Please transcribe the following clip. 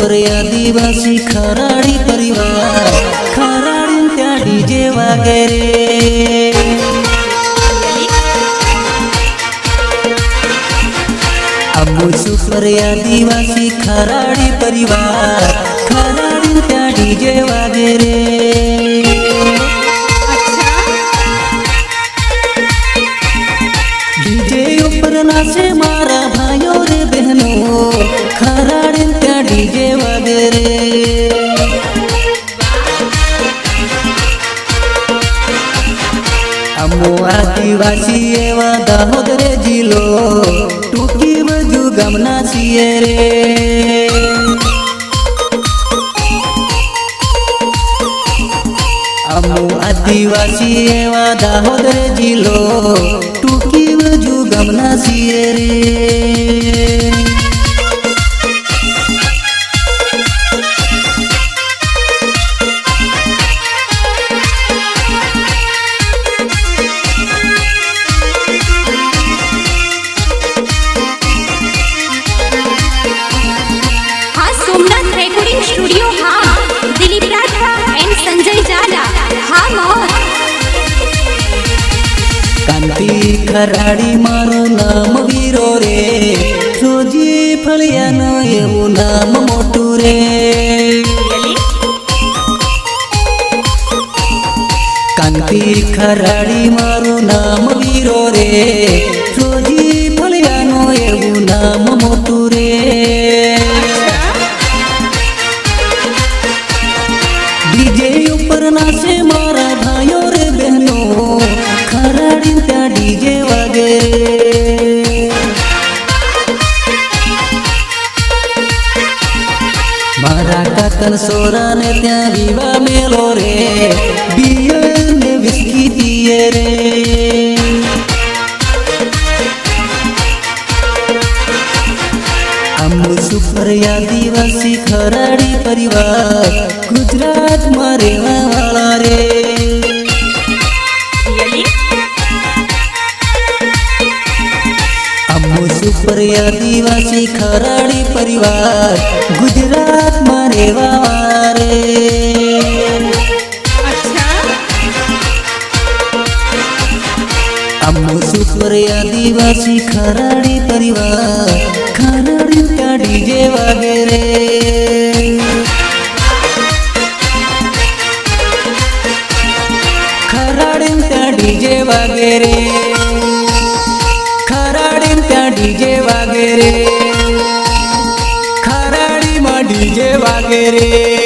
Super आदिवासी खराड़ी परिवार खराड़ी त्या DJ वगैरे अम्मू सुपर आदिवासी खराड़ी परिवार खराड़ी त्या डीजे वगैरे नाचे मारा भाइयों रे बहनों खराड़ी त्या डीजे वगैरे अम्मू आदिवासी एवा दाहोद रे जिलो टूकी बजू गमना सिए रे अम्मू आदिवासी एवा दाहोद रे जिलो टूकी बजू गमना सिए रे स्टूडियो दिलीप राठवा एंड संजय जाला कांती खराड़ी मारो नाम वीरो रे सोजी फलियानो एवं नाम मोटू रे कांती खराड़ी मारो नाम वीरो रे सोजी फलियानो एवं नाम मोटू रे डीजे ऊपर नाचे मारा भाइयों रे बहनों खराड़ी त्या डीजे वगैरे मारा काकन सोरा ने त्या विवा मेलो रे बियर ने विस्की पिए रे अम्मू सुपर आदिवासी खराड़ी परिवार गुजरात में रहने वाला रे अम्मू सुपर आदिवासी खराड़ी परिवार गुजरात में रहने वाला रे अम्मू सुपर आदिवासी खराड़ी परिवार खराड़ी त्या डीजे वगैरे खराड़ी त्या डीजे वगैरे खराड़ी त्या डीजे वगैरे खराड़ी में डीजे वगैरे।